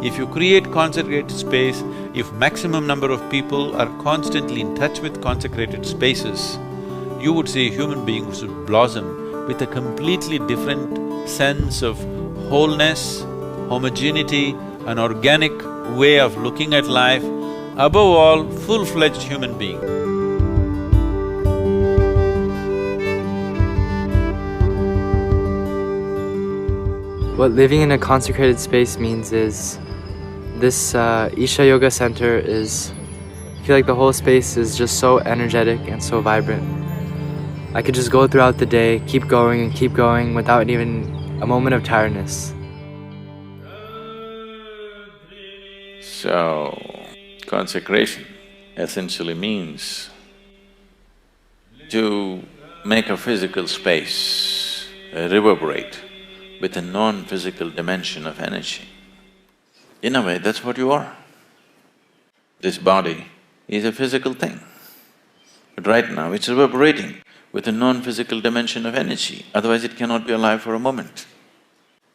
If you create consecrated space, if maximum number of people are constantly in touch with consecrated spaces, you would see human beings would blossom with a completely different sense of wholeness, homogeneity, an organic way of looking at life, above all, full-fledged human being. What living in a consecrated space means is this Isha Yoga Center is… I feel like the whole space is just so energetic and so vibrant. I could just go throughout the day, keep going and keep going without even a moment of tiredness. So, consecration essentially means to make a physical space reverberate with a non-physical dimension of energy. In a way, that's what you are. This body is a physical thing, but right now it's reverberating with a non-physical dimension of energy, otherwise it cannot be alive for a moment.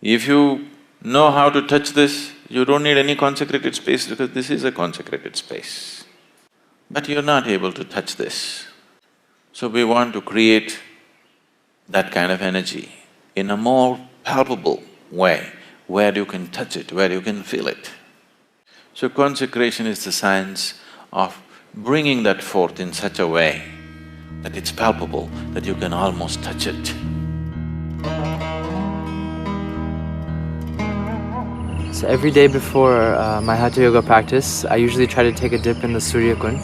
If you know how to touch this, you don't need any consecrated space because this is a consecrated space. But you're not able to touch this. So we want to create that kind of energy in a more palpable way, where you can touch it, where you can feel it. So consecration is the science of bringing that forth in such a way that it's palpable, that you can almost touch it. So every day before my Hatha Yoga practice, I usually try to take a dip in the Surya Kund,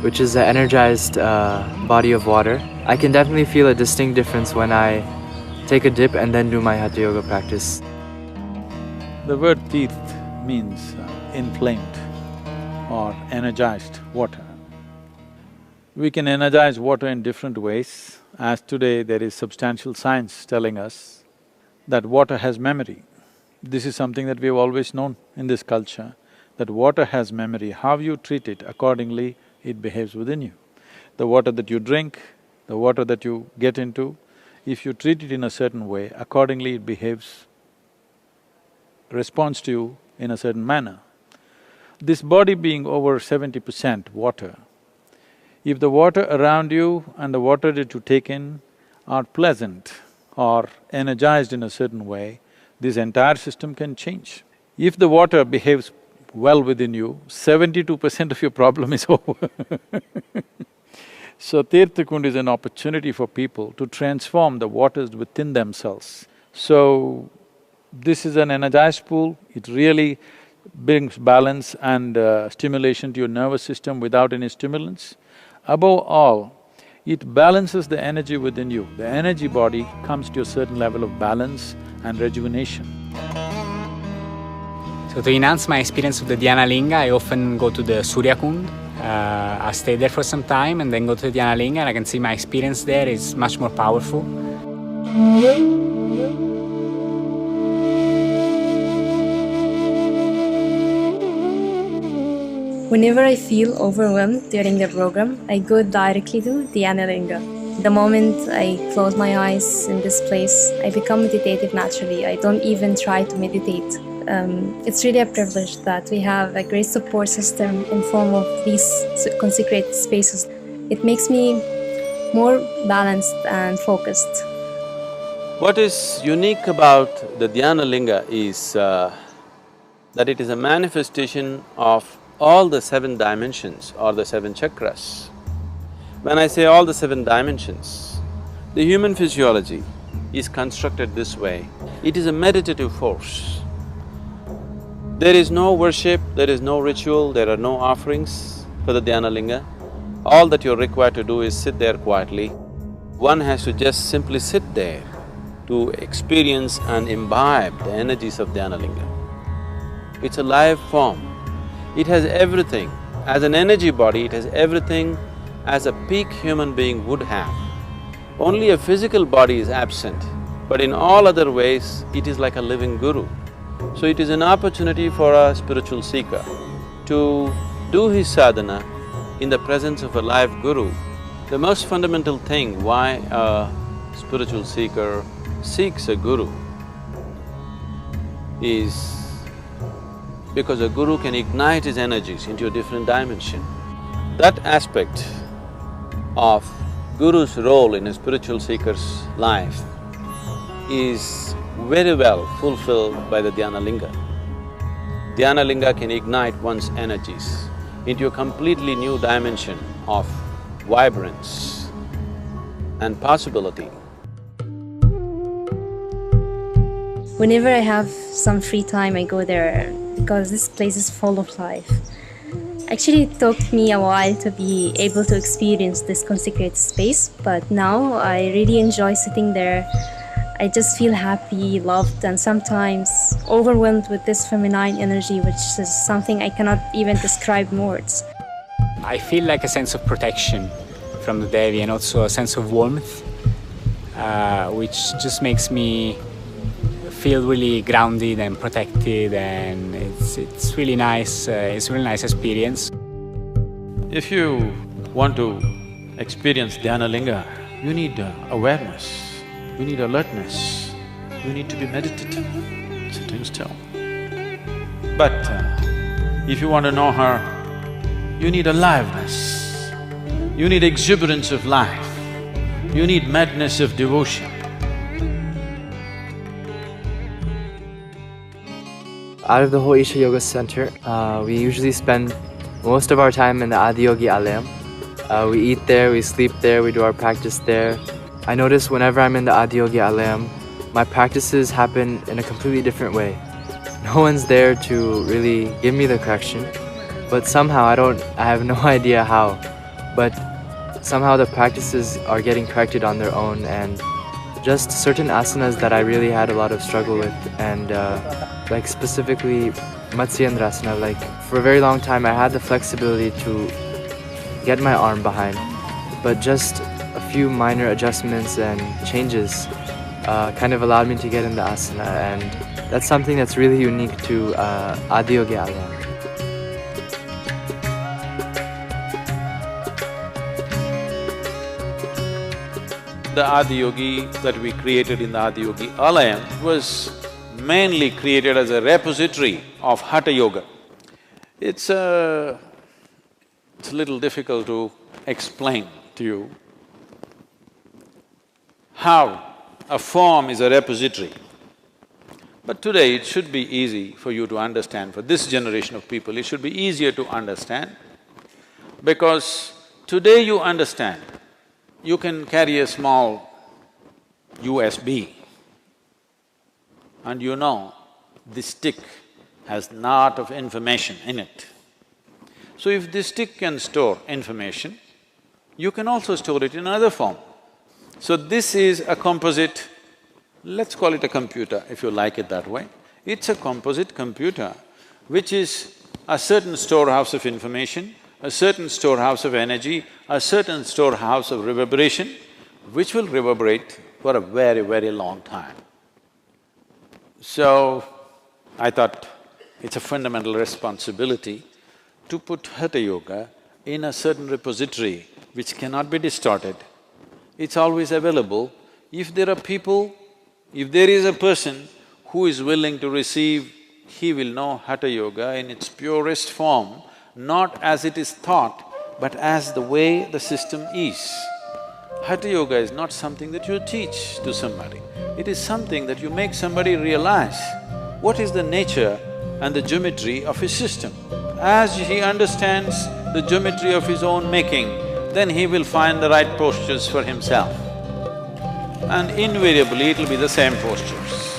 which is an energized body of water. I can definitely feel a distinct difference when I take a dip and then do my Hatha Yoga practice. The word tirth means inflamed or energized water. We can energize water in different ways, as today there is substantial science telling us that water has memory. This is something that we've always known in this culture, that water has memory. How you treat it, accordingly it behaves within you. The water that you drink, the water that you get into, if you treat it in a certain way, accordingly it behaves, responds to you in a certain manner. This body being over 70% water, if the water around you and the water that you take in are pleasant or energized in a certain way, this entire system can change. If the water behaves well within you, 72% of your problem is over. So Tirtha Kund is an opportunity for people to transform the waters within themselves. So this is an energized pool, it really brings balance and stimulation to your nervous system without any stimulants. Above all, it balances the energy within you. The energy body comes to a certain level of balance and rejuvenation. So to enhance my experience with the Dhyana Linga, I often go to the Surya Kund. I stay there for some time and then go to the Dhyana Linga, and I can see my experience there is much more powerful. Whenever I feel overwhelmed during the program, I go directly to Dhyana Linga. The moment I close my eyes in this place, I become meditative naturally. I don't even try to meditate. It's really a privilege that we have a great support system in form of these consecrated spaces. It makes me more balanced and focused. What is unique about the Dhyana Linga is that it is a manifestation of all the 7 dimensions or the 7 chakras. When I say all the 7 dimensions, the human physiology is constructed this way. It is a meditative force. There is no worship, there is no ritual, there are no offerings for the Dhyana Linga. All that you're required to do is sit there quietly. One has to just simply sit there to experience and imbibe the energies of Dhyana Linga. It's a live form. It has everything. As an energy body, it has everything as a peak human being would have. Only a physical body is absent, but in all other ways, it is like a living guru. So it is an opportunity for a spiritual seeker to do his sadhana in the presence of a live guru. The most fundamental thing why a spiritual seeker seeks a guru is because a guru can ignite his energies into a different dimension. That aspect of guru's role in a spiritual seeker's life is very well fulfilled by the Dhyana Linga. Dhyana Linga can ignite one's energies into a completely new dimension of vibrance and possibility. Whenever I have some free time, I go there because this place is full of life. Actually, it took me a while to be able to experience this consecrated space, but now I really enjoy sitting there. I just feel happy, loved, and sometimes overwhelmed with this feminine energy, which is something I cannot even describe in words. I feel like a sense of protection from the Devi and also a sense of warmth, which just makes me feel really grounded and protected, and it's really nice. It's a really nice experience. If you want to experience Dhyana Linga, you need awareness, you need alertness, you need to be meditative, sitting still. But if you want to know her, you need aliveness, you need exuberance of life, you need madness of devotion. Out of the whole Isha Yoga Center, we usually spend most of our time in the Adiyogi Alayam. We eat there, we sleep there, we do our practice there. I notice whenever I'm in the Adiyogi Alayam, my practices happen in a completely different way. No one's there to really give me the correction, but somehow I have no idea how, but somehow the practices are getting corrected on their own, and just certain asanas that I really had a lot of struggle with, and like specifically Matsyendrasana, like for a very long time I had the flexibility to get my arm behind, but just a few minor adjustments and changes kind of allowed me to get in the asana, and that's something that's really unique to Adiyogi Alayam. The Adiyogi that we created in the Adiyogi Alayam was mainly created as a repository of Hatha Yoga. It's a little difficult to explain to you how a form is a repository. But today it should be easy for you to understand, for this generation of people, it should be easier to understand, because today you understand, you can carry a small USB and you know this stick has lot of information in it. So if this stick can store information, you can also store it in another form. So this is a composite, let's call it a computer if you like it that way. It's a composite computer which is a certain storehouse of information, a certain storehouse of energy, a certain storehouse of reverberation, which will reverberate for a very, very long time. So, I thought it's a fundamental responsibility to put Hatha Yoga in a certain repository which cannot be distorted. It's always available. If there are people, if there is a person who is willing to receive, he will know Hatha Yoga in its purest form, not as it is taught, but as the way the system is. Hatha Yoga is not something that you teach to somebody, it is something that you make somebody realize what is the nature and the geometry of his system. As he understands the geometry of his own making, then he will find the right postures for himself. And invariably it'll be the same postures.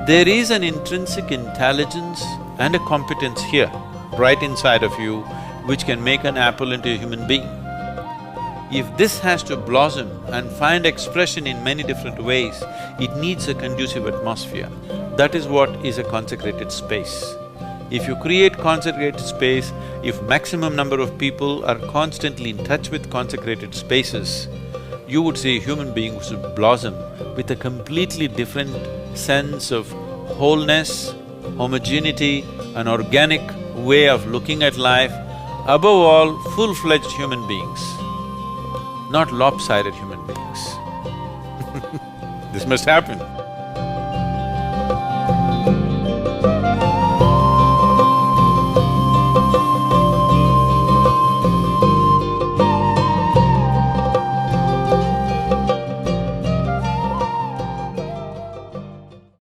There is an intrinsic intelligence and a competence here, right inside of you, which can make an apple into a human being. If this has to blossom and find expression in many different ways, it needs a conducive atmosphere. That is what is a consecrated space. If you create consecrated space, if maximum number of people are constantly in touch with consecrated spaces, you would see human beings would blossom with a completely different sense of wholeness, homogeneity, an organic way of looking at life, above all, full-fledged human beings, not lopsided human beings. This must happen.